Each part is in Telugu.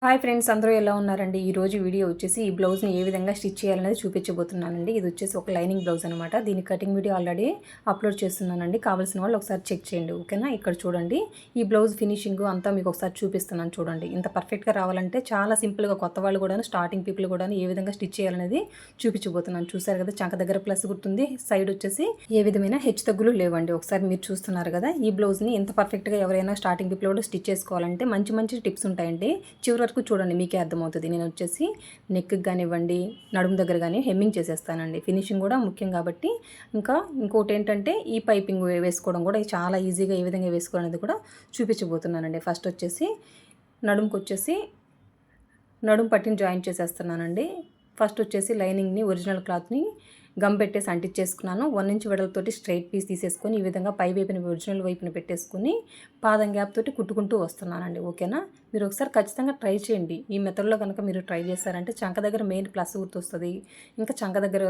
హాయ్ ఫ్రెండ్స్, అందరూ ఎలా ఉన్నారండి? ఈరోజు వీడియో వచ్చేసి ఈ బ్లౌజ్ని ఏ విధంగా స్టిచ్ చేయాలనేది చూపించబోతున్నానండి. ఇది వచ్చేసి ఒక లైనింగ్ బ్లౌజ్ అనమాట. దీని కటింగ్ వీడియో ఆల్రెడీ అప్లోడ్ చేస్తున్నానండి. కావాల్సిన వాళ్ళు ఒకసారి చెక్ చేయండి, ఓకేనా? ఇక్కడ చూడండి, ఈ బ్లౌజ్ ఫినిషింగ్ అంతా మీకు ఒకసారి చూపిస్తున్నాను చూడండి. ఇంత పర్ఫెక్ట్గా రావాలంటే చాలా సింపుల్గా కొత్త వాళ్ళు కూడా, స్టార్టింగ్ పీపుల్ కూడా ఏ విధంగా స్టిచ్ చేయాలనేది చూపించబోతున్నాను. చూసారు కదా, చంక దగ్గర ప్లస్ గుర్తుంది, సైడ్ వచ్చేసి ఏ విధమైన హెచ్చు తగ్గులు లేవండి. ఒకసారి మీరు చూస్తున్నారు కదా, ఈ బ్లౌజ్ని ఇంత పర్ఫెక్ట్గా ఎవరైనా స్టార్టింగ్ పీపుల్ కూడా స్టిచ్ చేసుకోవాలంటే మంచి మంచి టిప్స్ ఉంటాయండి. చివరి వరకు చూడండి, మీకే అర్థమవుతుంది. నేను వచ్చేసి నెక్కి కానివ్వండి, నడుము దగ్గర కానీ హెమ్మింగ్ చేసేస్తానండి. ఫినిషింగ్ కూడా ముఖ్యం కాబట్టి. ఇంకోటి ఏంటంటే, ఈ పైపింగ్ వేసుకోవడం కూడా చాలా ఈజీగా ఏ విధంగా వేసుకోవడం అనేది కూడా చూపించబోతున్నానండి. ఫస్ట్ వచ్చేసి నడుముకు వచ్చేసి నడుము పట్టిని జాయిన్ చేసేస్తున్నానండి. ఫస్ట్ వచ్చేసి లైనింగ్ని, ఒరిజినల్ క్లాత్ని గమ్ పెట్టేసి అంటించేసుకున్నాను. 1 ఇంచ్ వెడల్తోటి స్ట్రైట్ పీస్ తీసేసుకొని ఈ విధంగా పై వైపున, ఒరిజినల్ వైపున పెట్టేసుకుని పాదం గ్యాప్ తోటి కుట్టుకుంటూ వస్తున్నానండి, ఓకేనా? మీరు ఒకసారి ఖచ్చితంగా ట్రై చేయండి. ఈ మెథడ్లో కనుక మీరు ట్రై చేస్తారంటే చంక దగ్గర మెయిన్ ప్లస్ గుర్తొస్తుంది. ఇంకా చంక దగ్గర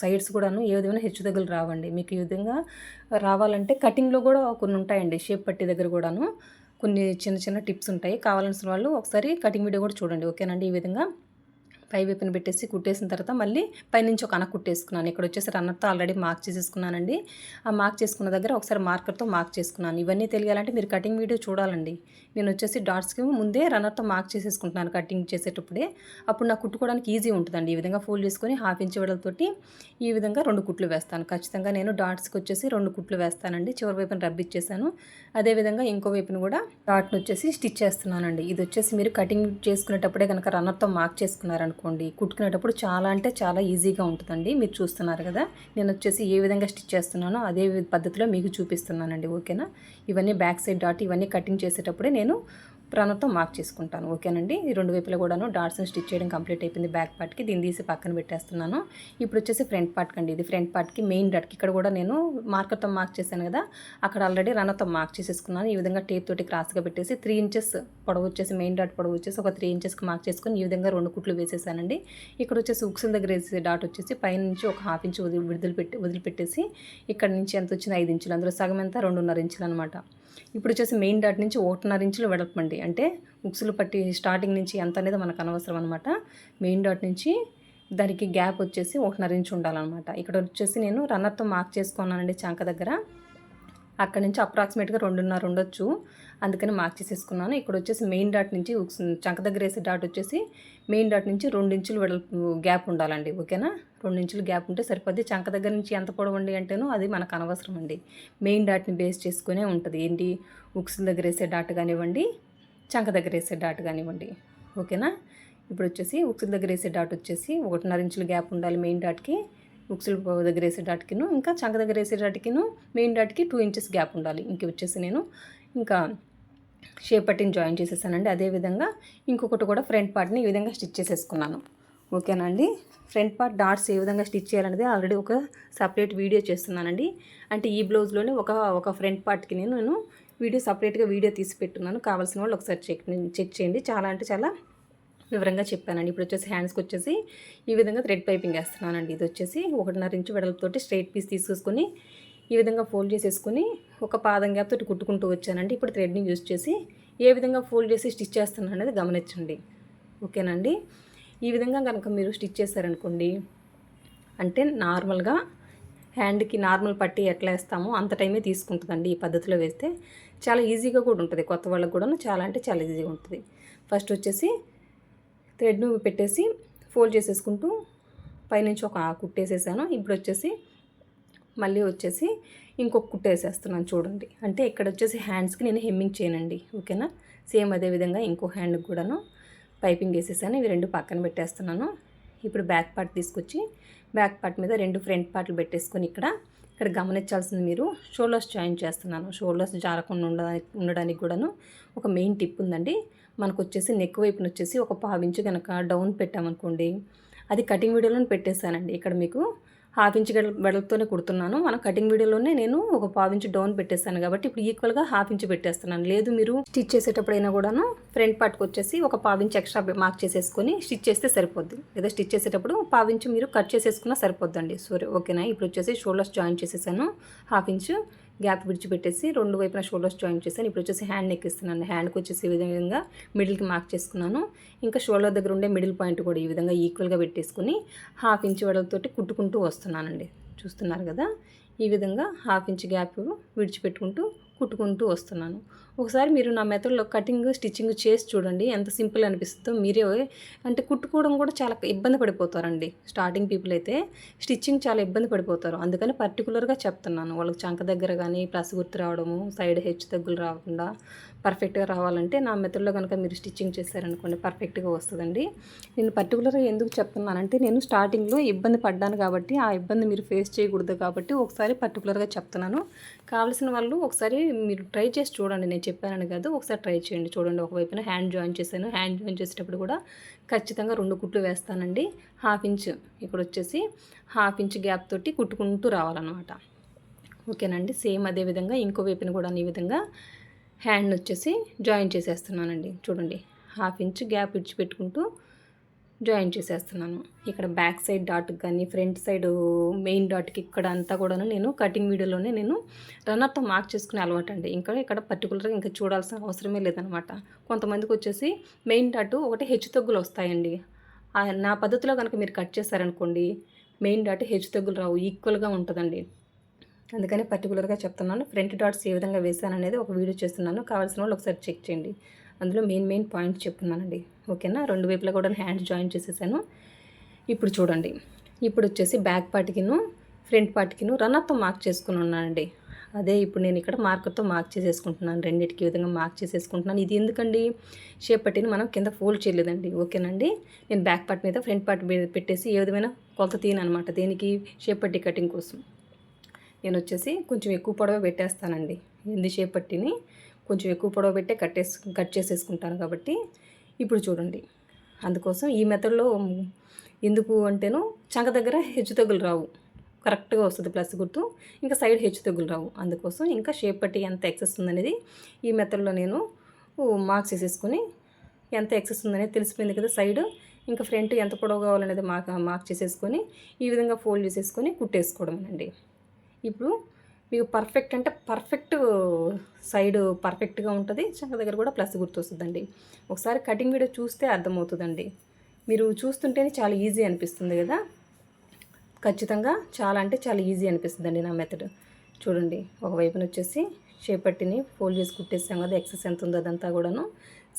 సైడ్స్ కూడాను ఏ విధమైన హెచ్చు దగ్గర రావండి. మీకు ఈ విధంగా రావాలంటే కటింగ్లో కూడా కొన్ని ఉంటాయండి, షేప్ పట్టి దగ్గర కూడాను కొన్ని చిన్న చిన్న టిప్స్ ఉంటాయి. కావాల్సిన వాళ్ళు ఒకసారి కటింగ్ వీడియో కూడా చూడండి, ఓకేనండి? ఈ విధంగా పై వైపున పెట్టేసి కుట్టేసిన తర్వాత మళ్ళీ పైనుంచి ఒక అనకు కుట్టేసుకున్నాను. ఇక్కడ వచ్చేసి రన్నర్తో ఆల్రెడీ మార్క్ చేసేసుకున్నానండి. ఆ మార్క్ చేసుకున్న దగ్గర ఒకసారి మార్కర్తో మార్క్ చేసుకున్నాను. ఇవన్నీ తెలియాలంటే మీరు కటింగ్ వీడియో చూడాలండి. నేను వచ్చేసి డాట్స్కి ముందే రన్నర్తో మార్క్ చేసేసుకుంటున్నాను కటింగ్ చేసేటప్పుడే. అప్పుడు నాకు కుట్టుకోవడానికి ఈజీ ఉంటుందండి. ఈ విధంగా ఫోల్డ్ చేసుకొని 1/2 ఇంచ్ వెడల్తోటి ఈ విధంగా 2 కుట్లు వేస్తాను. ఖచ్చితంగా నేను డాట్స్కి వచ్చేసి 2 కుట్లు వేస్తానండి. చివరి వైపున రబ్బిచ్చేసాను. అదేవిధంగా ఇంకో వైపున కూడా డాట్ని వచ్చేసి స్టిచ్ చేస్తున్నానండి. ఇది వచ్చేసి మీరు కటింగ్ చేసుకునేటప్పుడే కనుక రన్నర్తో మార్క్ చేసుకున్నారనుకోండి, కుట్టుకునేటప్పుడు చాలా అంటే చాలా ఈజీగా ఉంటుందండి. మీరు చూస్తున్నారు కదా, నేను వచ్చేసి ఏ విధంగా స్టిచ్ చేస్తున్నానో అదే పద్ధతిలో మీకు చూపిస్తున్నానండి, ఓకేనా? ఇవన్నీ బ్యాక్ సైడ్ డాట్, ఇవన్నీ కటింగ్ చేసేటప్పుడే నేను రన్నర్తో మార్క్ చేసుకుంటాను, ఓకేనండి? ఈ 2 వైపులా కూడాను డాట్స్ని స్టిచ్ చేయడం కంప్లీట్ అయిపోయింది. బ్యాక్ పార్ట్కి దీన్ని తీసి పక్కన పెట్టేస్తున్నాను. ఇప్పుడు వచ్చేసి ఫ్రంట్ పార్ట్కి అండి. ఇది ఫ్రంట్ పార్ట్కి మెయిన్ డాట్కి ఇక్కడ కూడా నేను మార్కర్తో మార్క్ చేశాను కదా, అక్కడ ఆల్రెడీ రన్నర్తో మార్క్ చేసేసుకున్నాను. ఈ విధంగా టేప్ తోటి క్రాస్గా పెట్టేసి 3 ఇంచెస్ పొడవు వచ్చేసి, మెయిన్ డాట్ పొడవు వచ్చేసి ఒక 3 ఇంచెస్కి మార్క్ చేసుకొని ఈ విధంగా 2 కుట్లు వేసేసానండి. ఇక్కడ వచ్చేసి ఉక్సుల దగ్గర వేసే డాట్ వచ్చేసి పైనుంచి ఒక 1/2 ఇంచ్ వదిలిపెట్టేసి ఇక్కడ నుంచి ఎంత వచ్చింది 5 ఇంచులు, అందులో సగం ఎంత 2.5 ఇంచులు అనమాట. ఇప్పుడు వచ్చేసి మెయిన్ డాట్ నుంచి 1.5 ఇంచులు వెడల్పండి. అంటే ఉక్సులు పట్టి స్టార్టింగ్ నుంచి ఎంత అనేది మనకు అనవసరం అనమాట. మెయిన్ డాట్ నుంచి దానికి గ్యాప్ వచ్చేసి 1.5 ఇంచు ఉండాలన్నమాట. ఇక్కడ వచ్చేసి నేను రన్నర్తో మార్క్ చేసుకున్నానండి చంక దగ్గర. అక్కడ నుంచి అప్రాక్సిమేట్గా 2.5 ఉండొచ్చు, అందుకని మార్క్ చేసేసుకున్నాను. ఇక్కడ వచ్చేసి మెయిన్ డాట్ నుంచి చంక దగ్గర వేసే డాట్ వచ్చేసి మెయిన్ డాట్ నుంచి 2 ఇంచులు వెడల్పు గ్యాప్ ఉండాలండి, ఓకేనా? 2 ఇంచులు గ్యాప్ ఉంటే సరిపోద్ది. చంక దగ్గర నుంచి ఎంత పొడవండి అంటేనో అది మనకు అనవసరం అండి. మెయిన్ డాట్ని బేస్ చేసుకునే ఉంటుంది. ఏంటి, ఉక్సుల దగ్గర వేసే డాట్ కానివ్వండి, చంక దగ్గర వేసే డాట్ కానివ్వండి, ఓకేనా? ఇప్పుడు వచ్చేసి ఉక్సుల దగ్గర వేసే డాట్ వచ్చేసి 1.5 ఇంచులు గ్యాప్ ఉండాలి మెయిన్ డాట్కి. ఉక్సులు దగ్గర వేసే డాట్కిను, ఇంకా చంక దగ్గర వేసే డాట్కిను మెయిన్ డాట్కి 2 ఇంచెస్ గ్యాప్ ఉండాలి. ఇంక వచ్చేసి నేను ఇంకా షేప్ పట్టిని జాయిన్ చేసేసానండి. అదేవిధంగా ఇంకొకటి కూడా ఫ్రంట్ పార్ట్ని ఈ విధంగా స్టిచ్ చేసేసుకున్నాను, ఓకేనా అండి? ఫ్రంట్ పార్ట్ డాట్స్ ఏ విధంగా స్టిచ్ చేయాలనేది ఆల్రెడీ ఒక సపరేట్ వీడియో చేస్తున్నానండి. అంటే ఈ బ్లౌజ్లోనే ఒక ఫ్రంట్ పార్ట్కి నేను వీడియో సపరేట్గా వీడియో తీసి పెట్టున్నాను. కావాల్సిన వాళ్ళు ఒకసారి చెక్ చేయండి. చాలా అంటే చాలా వివరంగా చెప్పానండి. ఇప్పుడు వచ్చేసి హ్యాండ్స్కి వచ్చేసి ఈ విధంగా థ్రెడ్ పైపింగ్ వేస్తున్నానండి. ఇది వచ్చేసి 1.5 ఇంచు వెడల్పుతోటి స్ట్రైట్ పీస్ తీసుకొని ఈ విధంగా ఫోల్డ్ చేసేసుకొని ఒక పాదం గ్యాప్ తోటి కుట్టుకుంటూ వచ్చానండి. ఇప్పుడు థ్రెడ్ని యూజ్ చేసి ఏ విధంగా ఫోల్డ్ చేసి స్టిచ్ చేస్తున్నాను అనేది గమనించండి, ఓకేనండి? ఈ విధంగా కనుక మీరు స్టిచ్ చేశారనుకోండి, అంటే నార్మల్గా హ్యాండ్కి నార్మల్ పట్టి ఎట్లా వేస్తామో అంత టైమే తీసుకుంటుందండి. ఈ పద్ధతిలో వేస్తే చాలా ఈజీగా కూడా ఉంటుంది. కొత్త వాళ్ళకు కూడా చాలా అంటే చాలా ఈజీగా ఉంటుంది. ఫస్ట్ వచ్చేసి థ్రెడ్ను పెట్టేసి ఫోల్డ్ చేసేసుకుంటూ పైనుంచి ఒక కుట్టేసేసాను. ఇప్పుడు వచ్చేసి మళ్ళీ వచ్చేసి ఇంకొక కుట్టేసేస్తున్నాను చూడండి. అంటే ఇక్కడ వచ్చేసి హ్యాండ్స్కి నేను హెమ్మింగ్ చేయనండి, ఓకేనా? సేమ్ అదేవిధంగా ఇంకో హ్యాండ్కి కూడాను పైపింగ్ వేసేసాను. ఇవి 2 పక్కన పెట్టేస్తున్నాను. ఇప్పుడు బ్యాక్ పార్ట్ తీసుకొచ్చి బ్యాక్ పార్ట్ మీద 2 ఫ్రంట్ పార్ట్లు పెట్టేసుకొని ఇక్కడ గమనించాల్సింది, మీరు షోల్డర్స్ జాయిన్ చేస్తున్నాను. షోల్డర్స్ జారకుండా ఉండడానికి కూడాను ఒక మెయిన్ టిప్ ఉందండి. మనకు వచ్చేసి నెక్ వైపున వచ్చేసి ఒక 1/2 ఇంచు కనుక డౌన్ పెట్టామనుకోండి, అది కటింగ్ వీడియోలోనే పెట్టేశానండి. ఇక్కడ మీకు 1/2 ఇంచు వెడల్పుతోనే కుడుతున్నాను. మన కటింగ్ వీడియోలోనే నేను ఒక 1/2 ఇంచు డౌన్ పెట్టేస్తాను కాబట్టి ఇప్పుడు ఈక్వల్గా 1/2 ఇంచు పెట్టేస్తున్నాను. లేదు, మీరు స్టిచ్ చేసేటప్పుడైనా కూడాను ఫ్రంట్ పార్ట్కి వచ్చేసి ఒక 1/2 ఇంచు ఎక్స్ట్రా మార్క్ చేసేసుకొని స్టిచ్ చేస్తే సరిపోద్ది. లేదా స్టిచ్ చేసేటప్పుడు 1/2 ఇంచు మీరు కట్ చేసేసుకున్నా సరిపోద్దండి. ఓకేనా? ఇప్పుడు వచ్చేసి షోల్డర్స్ జాయిన్ చేసేసాను 1/2 ఇంచు. గ్యాప్ విడిచిపెట్టేసి 2 వైపున షోల్డర్స్ జాయిన్ చేశాను. ఇప్పుడు వచ్చేసి హ్యాండ్ నెక్ ఇస్తున్నాను. హ్యాండ్కి వచ్చేసి ఈ విధంగా మిడిల్కి మార్క్ చేసుకున్నాను. ఇంకా షోల్డర్ దగ్గర ఉండే మిడిల్ పాయింట్ కూడా ఈ విధంగా ఈక్వల్గా పెట్టేసుకుని 1/2 ఇంచ్ వెడల్పుతోటి కుట్టుకుంటూ వస్తున్నానండి. చూస్తున్నారు కదా, ఈ విధంగా 1/2 ఇంచ్ గ్యాప్ విడిచిపెట్టుకుంటూ కుట్టుకుంటూ వస్తున్నాను. ఒకసారి మీరు నా మెథడ్లో కటింగ్ స్టిచ్చింగ్ చేసి చూడండి, ఎంత సింపుల్ అనిపిస్తుందో. మీరే అంటే కుట్టుకోవడం కూడా చాలా ఇబ్బంది పడిపోతారండి. స్టార్టింగ్ పీపుల్ అయితే స్టిచ్చింగ్ చాలా ఇబ్బంది పడిపోతారు. అందుకని పర్టికులర్గా చెప్తున్నాను. వాళ్ళకి చంక దగ్గర కానీ ప్లస్ గుర్తు రావడము, సైడ్ హెచ్చు తగ్గులు రాకుండా పర్ఫెక్ట్గా రావాలంటే నా మెథడ్లో కనుక మీరు స్టిచ్చింగ్ చేశారనుకోండి పర్ఫెక్ట్గా వస్తుందండి. నేను పర్టికులర్గా ఎందుకు చెప్తున్నానంటే, నేను స్టార్టింగ్లో ఇబ్బంది పడ్డాను కాబట్టి ఆ ఇబ్బంది మీరు ఫేస్ చేయకూడదు కాబట్టి ఒకసారి పర్టికులర్గా చెప్తున్నాను. కావాల్సిన వాళ్ళు ఒకసారి మీరు ట్రై చేసి చూడండి. నేను చెప్పానని కాదు, ఒకసారి ట్రై చేయండి. చూడండి, ఒకవైపున హ్యాండ్ జాయిన్ చేశాను. హ్యాండ్ జాయిన్ చేసేటప్పుడు కూడా ఖచ్చితంగా 2 కుట్లు వేస్తానండి. 1/2 ఇంచ్ ఇక్కడ వచ్చేసి 1/2 ఇంచ్ గ్యాప్ తోటి కుట్టుకుంటూ రావాలన్నమాట. ఓకేనండి. సేమ్ అదే విధంగా ఇంకో వైపున కూడా ఈ విధంగా హ్యాండ్ వచ్చేసి జాయిన్ చేసేస్తున్నానండి. చూడండి, 1/2 ఇంచ్ గ్యాప్ విడిచిపెట్టుకుంటూ జాయిన్ చేసేస్తున్నాను. ఇక్కడ బ్యాక్ సైడ్ డాట్కి కానీ ఫ్రంట్ సైడ్ మెయిన్ డాట్కి ఇక్కడ అంతా కూడా నేను కటింగ్ వీడియోలోనే నేను రన్నర్తో మార్క్ చేసుకునే అలవాటు అండి. ఇక్కడ పర్టికులర్గా ఇంకా చూడాల్సిన అవసరమే లేదనమాట. కొంతమందికి వచ్చేసి మెయిన్ డాట్ ఒకటి హెచ్చు తగ్గులు వస్తాయండి. నా పద్ధతిలో కనుక మీరు కట్ చేశారనుకోండి మెయిన్ డాట్ హెచ్చు తగ్గులు రావు, ఈక్వల్గా ఉంటుందండి. అందుకని పర్టికులర్గా చెప్తున్నాను. ఫ్రంట్ డాట్స్ ఏ విధంగా వేసాను అనేది ఒక వీడియో చేస్తున్నాను. కావాల్సిన వాళ్ళు ఒకసారి చెక్ చేయండి. అందులో మెయిన్ పాయింట్స్ చెప్తున్నానండి. ఓకేనా. 2 వైపులా కూడా హ్యాండ్ జాయిన్ చేసేసాను. ఇప్పుడు చూడండి, ఇప్పుడు వచ్చేసి బ్యాక్ పార్ట్కిను ఫ్రంట్ పార్ట్కిను రన్నర్తో మార్క్ చేసుకుని ఉన్నానండి. అదే ఇప్పుడు నేను ఇక్కడ మార్కర్తో మార్క్ చేసేసుకుంటున్నాను. రెండింటికి ఈ విధంగా మార్క్ చేసేసుకుంటున్నాను. ఇది ఎందుకండి, షేప్ పట్టిని మనం కింద ఫోల్డ్ చేయలేదండి. ఓకేనండి. నేను బ్యాక్ పార్ట్ మీద ఫ్రంట్ పార్ట్ పెట్టేసి ఏ విధమైన కొలత తీయను అనమాట. దేనికి, షేప్ పట్టి కటింగ్ కోసం. నేను వచ్చేసి కొంచెం ఎక్కువ పొడవ పెట్టేస్తానండి. షేప్ పట్టిని కొంచెం ఎక్కువ పొడవ పెట్టే కట్ చేసేసుకుంటాను కాబట్టి. ఇప్పుడు చూడండి, అందుకోసం ఈ మెథడ్లో ఎందుకు అంటేను చంక దగ్గర హెచ్చు తగ్గులు రావు, కరెక్ట్గా వస్తుంది ప్లస్ గుర్తు. ఇంకా సైడ్ హెచ్చు తగ్గులు రావు. అందుకోసం ఇంకా షేప్ పట్టి ఎంత ఎక్సెస్ ఉందనేది ఈ మెథడ్లో నేను మార్క్స్ చేసేసుకొని ఎంత ఎక్సెస్ ఉందనేది తెలిసిపోయింది కదా సైడ్. ఇంకా ఫ్రంట్ ఎంత పొడవు కావాలనేది మార్క్ చేసేసుకొని ఈ విధంగా ఫోల్డ్ చేసేసుకొని కుట్టేసుకోవడం అండి. ఇప్పుడు మీకు పర్ఫెక్ట్ అంటే పర్ఫెక్ట్ సైడ్ పర్ఫెక్ట్గా ఉంటుంది. చంక దగ్గర కూడా ప్లస్ గుర్తు వస్తుందండి. ఒకసారి కటింగ్ వీడియో చూస్తే అర్థమవుతుందండి. మీరు చూస్తుంటేనే చాలా ఈజీ అనిపిస్తుంది కదా. ఖచ్చితంగా చాలా అంటే చాలా ఈజీ అనిపిస్తుందండి నా మెథడ్. చూడండి, ఒకవైపున వచ్చేసి షేప్ పట్టిని ఫోల్డ్ చేసి కుట్టేసాం కదా, ఎక్సెస్ ఎంత ఉందో అదంతా కూడాను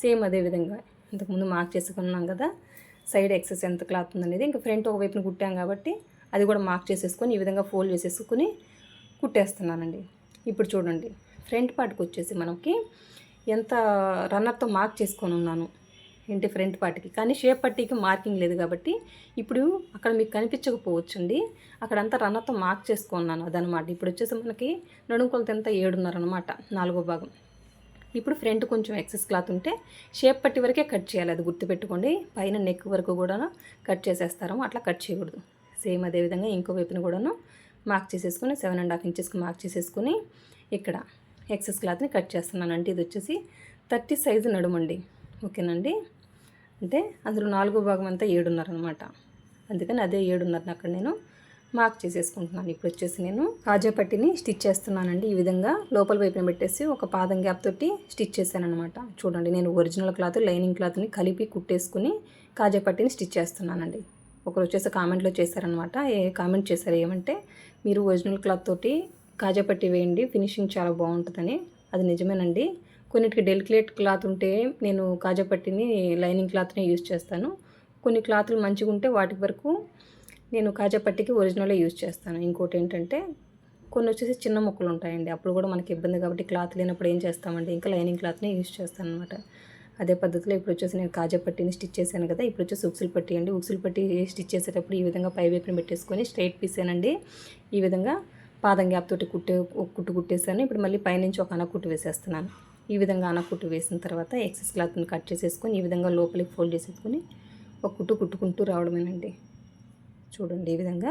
సేమ్ అదే విధంగా ఇంతకుముందు మార్క్ చేసుకున్నాం కదా సైడ్ ఎక్సెస్ ఎంత క్లాత్ ఉందనేది. ఇంకా ఫ్రంట్ ఒకవైపున కుట్టాం కాబట్టి అది కూడా మార్క్ చేసేసుకొని ఈ విధంగా ఫోల్డ్ చేసేసుకుని కుట్టేస్తున్నానండి. ఇప్పుడు చూడండి, ఫ్రంట్ పార్ట్కి వచ్చేసి మనకి ఎంత రన్నర్తో మార్క్ చేసుకొని ఉన్నాను ఫ్రంట్ పార్ట్కి, కానీ షేప్ పట్టీకి మార్కింగ్ లేదు కాబట్టి ఇప్పుడు అక్కడ మీకు కనిపించకపోవచ్చండి. అక్కడంతా రన్నర్తో మార్క్ చేసుకున్నాను అదనమాట. ఇప్పుడు వచ్చేసి మనకి నడుము కొలత ఎంత 7.5 అనమాట, 4వ భాగం. ఇప్పుడు ఫ్రంట్ కొంచెం ఎక్సెస్ క్లాత్ ఉంటే షేప్ పట్టి వరకే కట్ చేయాలి, అది గుర్తుపెట్టుకోండి. పైన నెక్ వరకు కూడా కట్ చేసేస్తాము, అట్లా కట్ చేయకూడదు. సేమ్ అదేవిధంగా ఇంకో వైపున కూడాను మార్క్ చేసేసుకొని 7.5 ఇంచెస్కి మార్క్ చేసేసుకొని ఇక్కడ ఎక్సెస్ క్లాత్ని కట్ చేస్తున్నానండి. ఇది వచ్చేసి 30 సైజు నడుమండి. ఓకేనండి. అంటే అందులో 4వ భాగం అంతా 7.5 అనమాట. అందుకని అదే 7.5 అక్కడ నేను మార్క్ చేసేసుకుంటున్నాను. ఇప్పుడు వచ్చేసి నేను కాజా పట్టిని స్టిచ్ చేస్తున్నానండి. ఈ విధంగా లోపల వైపున పెట్టేసి ఒక పాదం గ్యాప్ తోటి స్టిచ్ చేశాను అనమాట. చూడండి, నేను ఒరిజినల్ క్లాత్ లైనింగ్ క్లాత్ని కలిపి కుట్టేసుకుని కాజా పట్టిని స్టిచ్ చేస్తున్నానండి. ఒకరు వచ్చేసి కామెంట్లో చేశారనమాట. కామెంట్ చేశారు ఏమంటే, మీరు ఒరిజినల్ క్లాత్ తోటి కాజా పట్టి వేయండి, ఫినిషింగ్ చాలా బాగుంటుందని. అది నిజమేనండి. కొన్నిటికి డెలికేట్ క్లాత్ ఉంటే నేను కాజా పట్టిని లైనింగ్ క్లాత్ని యూజ్ చేస్తాను. కొన్ని క్లాత్లు మంచిగా ఉంటే వాటి వరకు నేను కాజా పట్టికి ఒరిజినలే యూజ్ చేస్తాను. ఇంకోటి ఏంటంటే, కొన్ని వచ్చేసి చిన్న ముక్కలు ఉంటాయండి, అప్పుడు కూడా మనకి ఇబ్బంది కాబట్టి క్లాత్ లేనప్పుడు ఏం చేస్తామండి, ఇంకా లైనింగ్ క్లాత్ని యూజ్ చేస్తాను అనమాట. అదే పద్ధతిలో ఇప్పుడు వచ్చేసి నేను కాజా పట్టిని స్టిచ్ చేశాను కదా. ఇప్పుడు వచ్చేసి ఉక్సులు పట్టి అండి. ఉక్సులు పట్టి స్టిచ్ చేసేటప్పుడు ఈ విధంగా పై వైపుని పెట్టేసుకొని స్ట్రైట్ పీసేనండి. ఈ విధంగా పాదం గ్యాప్ తోటి కుట్టు కుట్టేసాను. ఇప్పుడు మళ్ళీ పైనుంచి ఒక అనకుట్టు వేసేస్తున్నాను. ఈ విధంగా అనకుట్టు వేసిన తర్వాత ఎక్సెస్ క్లాత్ని కట్ చేసేసుకొని ఈ విధంగా లోపలికి ఫోల్డ్ చేసేసుకొని ఒక కుట్టు కుట్టుకుంటూ రావడమేనండి. చూడండి, ఈ విధంగా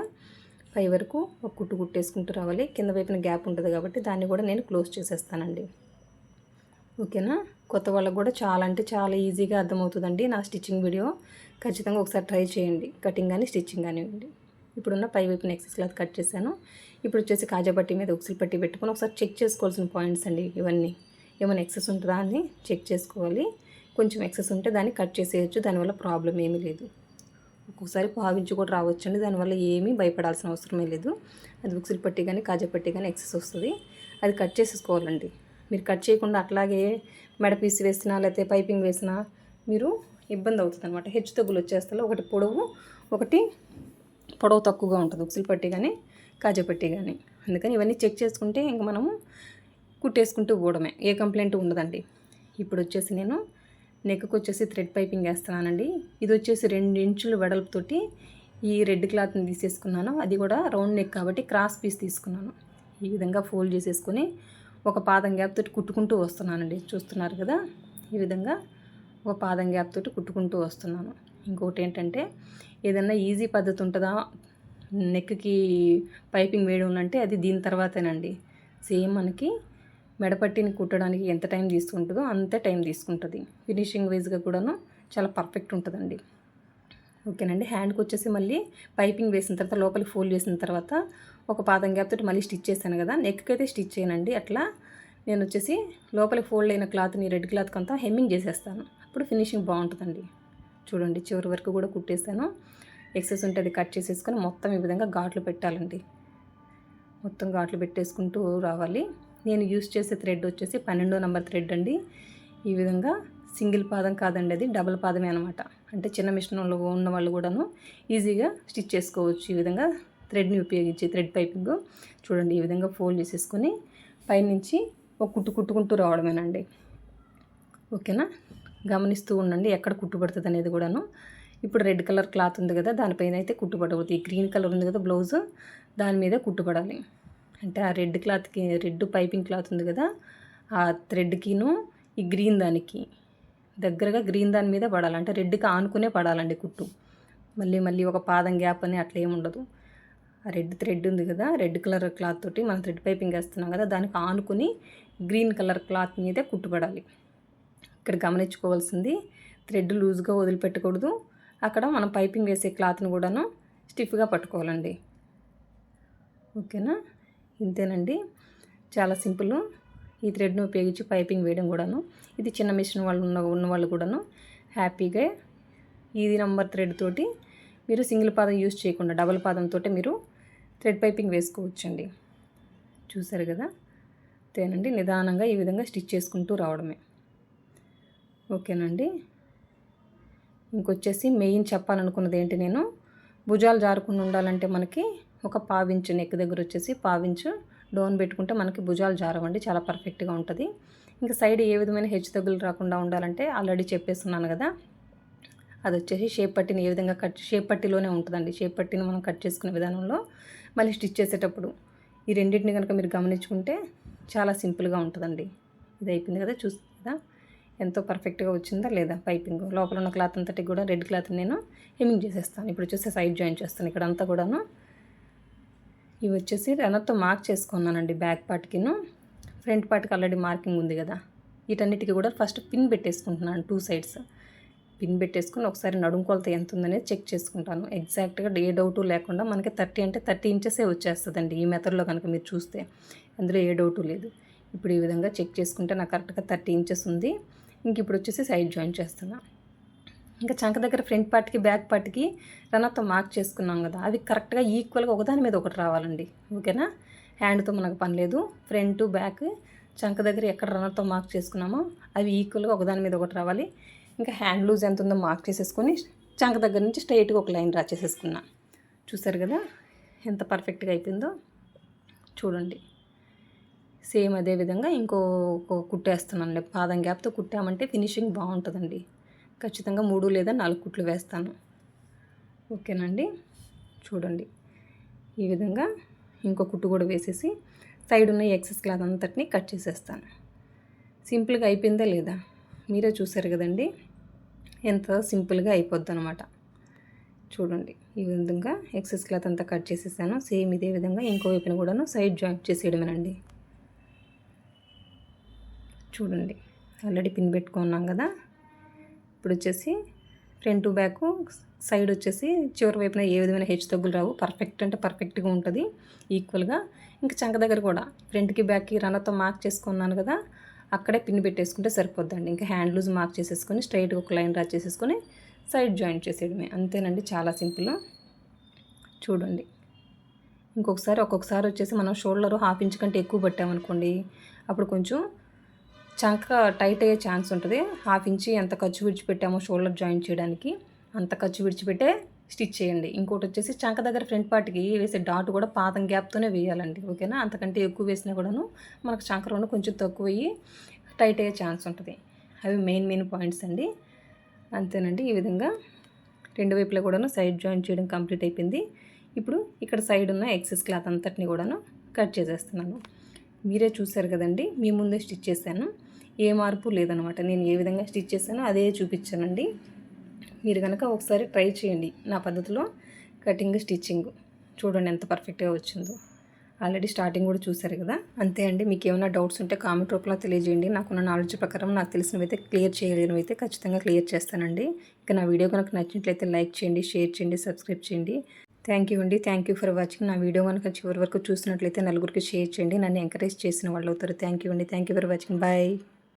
పై వరకు ఒక కుట్టు కుట్టేసుకుంటూ రావాలి. కింద వైపున గ్యాప్ ఉంటుంది కాబట్టి దాన్ని కూడా నేను క్లోజ్ చేసేస్తానండి. ఓకేనా. కొత్త వాళ్ళకు కూడా చాలా అంటే చాలా ఈజీగా అర్థమవుతుందండి నా స్టిచ్చింగ్ వీడియో. ఖచ్చితంగా ఒకసారి ట్రై చేయండి, కటింగ్ కానీ స్టిచ్చింగ్ కానివ్వండి. ఇప్పుడున్న పై వైపున ఎక్సెస్ క్లాత్ కట్ చేశాను. ఇప్పుడు వచ్చేసి కాజా పట్టీ మీద ఉక్సులు పట్టి పెట్టుకొని ఒకసారి చెక్ చేసుకోవాల్సిన పాయింట్స్ అండి ఇవన్నీ. ఏమైనా ఎక్సెస్ ఉంటుందా అని చెక్ చేసుకోవాలి. కొంచెం ఎక్సెస్ ఉంటే దాన్ని కట్ చేసేయచ్చు, దానివల్ల ప్రాబ్లం ఏమీ లేదు. ఒక్కొక్కసారి పావించి కూడా రావచ్చండి, దానివల్ల ఏమీ భయపడాల్సిన అవసరమే లేదు. అది ఉక్సులు పట్టి కానీ కాజా పట్టి కానీ ఎక్సెస్ వస్తుంది, అది కట్ చేసేసుకోవాలండి. మీరు కట్ చేయకుండా అట్లాగే మెడ పీసి వేసినా లేకపోతే పైపింగ్ వేసినా మీరు ఇబ్బంది అవుతుంది అనమాట. హెచ్చు తగ్గులు వచ్చేస్తారు. ఒకటి పొడవు తక్కువగా ఉంటుంది ఉక్సులు పట్టి కానీ కాజా పట్టి కానీ. అందుకని ఇవన్నీ చెక్ చేసుకుంటే ఇంక మనము కుట్టేసుకుంటూ పోవడమే, ఏ కంప్లైంట్ ఉండదండి. ఇప్పుడు వచ్చేసి నేను నెక్కు వచ్చేసి థ్రెడ్ పైపింగ్ వేస్తున్నానండి. ఇది వచ్చేసి 2 ఇంచుల వెడల్పుతోటి ఈ రెడ్ క్లాత్ని తీసేసుకున్నాను. అది కూడా రౌండ్ నెక్ కాబట్టి క్రాస్ పీస్ తీసుకున్నాను. ఈ విధంగా ఫోల్డ్ చేసేసుకొని ఒక పాదం గ్యాప్ తోటి కుట్టుకుంటూ వస్తున్నానండి. చూస్తున్నారు కదా, ఈ విధంగా ఒక పాదం గ్యాప్ తోటి కుట్టుకుంటూ వస్తున్నాను. ఇంకొకటి ఏంటంటే ఏదన్నా ఈజీ పద్ధతి ఉంటుందా నెక్కి పైపింగ్ వేయడం అంటే అది దీని తర్వాతేనండి. సేమ్ మనకి మెడపట్టిని కుట్టడానికి ఎంత టైం తీసుకుంటుందో అంతే టైం తీసుకుంటుంది. ఫినిషింగ్ వైజ్గా కూడాను చాలా పర్ఫెక్ట్ ఉంటుందండి. ఓకేనండి. హ్యాండ్కి వచ్చేసి మళ్ళీ పైపింగ్ వేసిన తర్వాత లోపలికి ఫోల్డ్ చేసిన తర్వాత ఒక పాదం గ్యాప్ తోటి మళ్ళీ స్టిచ్ చేశాను కదా, నెక్కి అయితే స్టిచ్ చేయనండి. అట్లా నేను వచ్చేసి లోపలికి ఫోల్డ్ అయిన క్లాత్ని రెడ్ క్లాత్కి అంతా హెమ్మింగ్ చేసేస్తాను. అప్పుడు ఫినిషింగ్ బాగుంటుందండి. చూడండి, చివరి వరకు కూడా కుట్టేసాను. ఎక్సెస్ ఉంటే అది కట్ చేసేసుకొని మొత్తం ఈ విధంగా ఘాట్లు పెట్టాలండి. మొత్తం ఘాట్లు పెట్టేసుకుంటూ రావాలి. నేను యూస్ చేసే థ్రెడ్ వచ్చేసి 12వ నెంబర్ థ్రెడ్ అండి. ఈ విధంగా సింగిల్ పాదం కాదండి, అది డబుల్ పాదమే అనమాట. అంటే చిన్న మిషన్ ఉన్న వాళ్ళు కూడాను ఈజీగా స్టిచ్ చేసుకోవచ్చు. ఈ విధంగా థ్రెడ్ని ఉపయోగించి థ్రెడ్ పైపింగ్ చూడండి, ఈ విధంగా ఫోల్డ్ చేసేసుకొని పైనుంచి ఒక కుట్టుకుంటూ రావడమేనండి. ఓకేనా, గమనిస్తూ ఉండండి ఎక్కడ కుట్టుబడుతుంది అనేది కూడాను. ఇప్పుడు రెడ్ కలర్ క్లాత్ ఉంది కదా, దానిపైన అయితే కుట్టుబడవుతుంది. గ్రీన్ కలర్ ఉంది కదా బ్లౌజ్, దాని మీద కుట్టుబడాలి. అంటే ఆ రెడ్ క్లాత్కి, రెడ్ పైపింగ్ క్లాత్ ఉంది కదా, ఆ థ్రెడ్కిను ఈ గ్రీన్ దానికి దగ్గరగా గ్రీన్ దాని మీద పడాలి. అంటే రెడ్కి ఆనుకునే పడాలండి కుట్టు. మళ్ళీ ఒక పాదం గ్యాప్ అని అట్లా ఏమి ఉండదు. ఆ రెడ్ థ్రెడ్ ఉంది కదా, రెడ్ కలర్ క్లాత్ తోటి మనం థ్రెడ్ పైపింగ్ వేస్తున్నాం కదా, దానికి ఆనుకుని గ్రీన్ కలర్ క్లాత్ మీదే కుట్టుబడాలి. ఇక్కడ గమనించుకోవాల్సింది థ్రెడ్ లూజ్గా వదిలిపెట్టకూడదు. అక్కడ మనం పైపింగ్ వేసే క్లాత్ని కూడాను స్టిఫ్గా పట్టుకోవాలండి. ఓకేనా, ఇంతేనండి, చాలా సింపుల్. ఈ థ్రెడ్ను ఉపయోగించి పైపింగ్ వేయడం కూడాను. ఇది చిన్న మిషన్ వాళ్ళు ఉన్న వాళ్ళు కూడాను హ్యాపీగా ఇది నెంబర్ థ్రెడ్ తోటి మీరు సింగిల్ పాదం యూజ్ చేయకుండా డబుల్ పాదంతో మీరు థ్రెడ్ పైపింగ్ వేసుకోవచ్చండి. చూసారు కదా, అంతేనండి. నిదానంగా ఈ విధంగా స్టిచ్ చేసుకుంటూ రావడమే. ఓకేనండి. ఇంకొచ్చేసి మెయిన్ చెప్పాలనుకున్నది ఏంటి, నేను భుజాలు జారకుండా ఉండాలంటే మనకి ఒక పావించు నెక్ దగ్గర వచ్చేసి పావించు డౌన్ పెట్టుకుంటే మనకి భుజాలు జారవండి, చాలా పర్ఫెక్ట్గా ఉంటుంది. ఇంకా సైడ్ ఏ విధమైన హెచ్చు తగ్గులు రాకుండా ఉండాలంటే ఆల్రెడీ చెప్పేస్తున్నాను కదా, అది వచ్చేసి షేప్ పట్టిని ఏ విధంగా షేప్ పట్టిలోనే ఉంటుందండి. షేప్ పట్టిని మనం కట్ చేసుకునే విధానంలో మళ్ళీ స్టిచ్ చేసేటప్పుడు ఈ రెండింటిని కనుక మీరు గమనించుకుంటే చాలా సింపుల్గా ఉంటుందండి. ఇది అయిపోయింది కదా, చూస్తుందా ఎంతో పర్ఫెక్ట్గా వచ్చిందా లేదా పైపింగ్. లోపల ఉన్న క్లాత్ అంతటికి కూడా రెడ్ క్లాత్ నేను హెమ్మింగ్ చేసేస్తాను. ఇప్పుడు వచ్చేసి సైడ్ జాయిన్ చేస్తాను. ఇక్కడ అంతా కూడాను ఇవి వచ్చేసి రన్నర్తో మార్క్ చేసుకున్నానండి. బ్యాక్ పార్ట్కిను ఫ్రంట్ పార్ట్కి ఆల్రెడీ మార్కింగ్ ఉంది కదా, వీటన్నిటికీ కూడా ఫస్ట్ పిన్ పెట్టేసుకుంటున్నాను. 2 సైడ్స్ పిన్ పెట్టేసుకుని ఒకసారి నడుము కొలత ఎంత ఉందనేది చెక్ చేసుకుంటాను. ఎగ్జాక్ట్గా ఏ డౌటు లేకుండా మనకి 30 అంటే 30 ఇంచెసే వచ్చేస్తుందండి. ఈ మెథడ్లో కనుక మీరు చూస్తే అందులో ఏ డౌటు లేదు. ఇప్పుడు ఈ విధంగా చెక్ చేసుకుంటే నాకు కరెక్ట్గా 30 ఇంచెస్ ఉంది. ఇంక ఇప్పుడు వచ్చేసి సైడ్ జాయిన్ చేస్తున్నా. ఇంకా చంక దగ్గర ఫ్రంట్ పార్ట్కి బ్యాక్ పార్ట్కి రన్నర్తో మార్క్ చేసుకున్నాం కదా, అవి కరెక్ట్గా ఈక్వల్గా ఒకదాని మీద ఒకటి రావాలండి. ఓకేనా, హ్యాండ్తో మనకు పని లేదు. ఫ్రంట్ బ్యాక్ చంక దగ్గర ఎక్కడ రన్నర్తో మార్క్ చేసుకున్నామో అవి ఈక్వల్గా ఒకదాని మీద ఒకటి రావాలి. ఇంకా హ్యాండ్ లూజ్ ఎంత ఉందో మార్క్ చేసేసుకొని చంక దగ్గర నుంచి స్ట్రైట్గా ఒక లైన్ డ్రా చేసేసుకున్నా. చూసారు కదా ఎంత పర్ఫెక్ట్గా అయిపోయిందో. చూడండి, సేమ్ అదే విధంగా ఇంకో కుట్టేస్తున్నానండి. పాదం గ్యాప్తో కుట్టామంటే ఫినిషింగ్ బాగుంటుందండి. ఖచ్చితంగా 3 లేదా 4 కుట్లు వేస్తాను. ఓకేనండి. చూడండి, ఈ విధంగా ఇంకో కుట్టు కూడా వేసేసి సైడ్ ఉన్న ఎక్సెస్ క్లాత్ అంతటిని కట్ చేసేస్తాను. సింపుల్గా అయిపోయిందా లేదా మీరే చూసారు కదండి, ఎంత సింపుల్గా అయిపోద్ది అనమాట. చూడండి, ఈ విధంగా ఎక్సెస్ క్లాత్ అంతా కట్ చేసేసాను. సేమ్ ఇదే విధంగా ఇంకో వైపున కూడాను సైడ్ జాయింట్ చేసేయడమేనండి. చూడండి, ఆల్రెడీ పిన్ పెట్టుకున్నాం కదా, ఇప్పుడు వచ్చేసి ఫ్రంట్ బ్యాక్ సైడ్ వచ్చేసి చివరి వైపున ఏ విధమైన హెచ్చు తగ్గులు రావు. పర్ఫెక్ట్ అంటే పర్ఫెక్ట్గా ఉంటుంది ఈక్వల్గా. ఇంకా చంక దగ్గర కూడా ఫ్రంట్కి బ్యాక్కి రన్నర్తో మార్క్ చేసుకున్నాను కదా, అక్కడే పిన్ పెట్టేసుకుంటే సరిపోద్దండి. ఇంకా హ్యాండ్ లూజ్ మార్క్ చేసేసుకొని స్ట్రైట్గా ఒక లైన్ డ్రా చేసేసుకొని సైడ్ జాయింట్ చేసేయడమే. అంతేనండి, చాలా సింపుల్. చూడండి, ఒక్కొక్కసారి వచ్చేసి మనం షోల్డర్ హాఫ్ ఇంచ్ కంటే ఎక్కువ పట్టామనుకోండి, అప్పుడు కొంచెం చంక టైట్ అయ్యే ఛాన్స్ ఉంటుంది. హాఫ్ ఇంచి ఎంత ఖర్చు విడిచిపెట్టామో షోల్డర్ జాయింట్ చేయడానికి అంత ఖర్చు విడిచిపెట్టే స్టిచ్ చేయండి. ఇంకోటి వచ్చేసి చంక దగ్గర ఫ్రంట్ పార్ట్కి వేసే డాట్ కూడా పాదం గ్యాప్తోనే వేయాలండి, ఓకేనా. అంతకంటే ఎక్కువ వేసినా కూడాను మనకు చంక రౌండ్ కొంచెం తక్కువ అయ్యి టైట్ అయ్యే ఛాన్స్ ఉంటుంది. అవి మెయిన్ పాయింట్స్ అండి. అంతేనండి, ఈ విధంగా రెండు వైపులా కూడాను సైడ్ జాయింట్ చేయడం కంప్లీట్ అయిపోయింది. ఇప్పుడు ఇక్కడ సైడ్ ఉన్న ఎక్సెస్ క్లాత్ అంతటిని కూడాను కట్ చేసేస్తున్నాను. మీరే చూసారు కదండి, మీ ముందే స్టిచ్ చేశాను, ఏ మార్పు లేదనమాట. నేను ఏ విధంగా స్టిచ్ చేశానో అదే చూపించానండి. మీరు కనుక ఒకసారి ట్రై చేయండి నా పద్ధతిలో కటింగ్ స్టిచ్చింగ్. చూడండి ఎంత పర్ఫెక్ట్గా వచ్చిందో. ఆల్రెడీ స్టార్టింగ్ కూడా చూసారు కదా. అంతే అండి, మీకు ఏమైనా డౌట్స్ ఉంటే కామెంట్ రూపంలో తెలియజేయండి. నాకున్న నాలెడ్జ్ ప్రకారం నాకు తెలిసినవైతే క్లియర్ చేయలేనివైతే ఖచ్చితంగా క్లియర్ చేస్తానండి. ఇక నా వీడియో కనుక నచ్చినట్లయితే లైక్ చేయండి, షేర్ చేయండి, సబ్స్క్రైబ్ చేయండి. థ్యాంక్ యూ అండి. Thank you for watching. నా వీడియో కనుక చివరి వరకు చూసినట్లయితే నలుగురికి షేర్ చేయండి, నన్ను ఎంకరేజ్ చేసిన వాళ్ళు అవుతారు. థ్యాంక్ యూ అండి. Thank you for watching. Bye.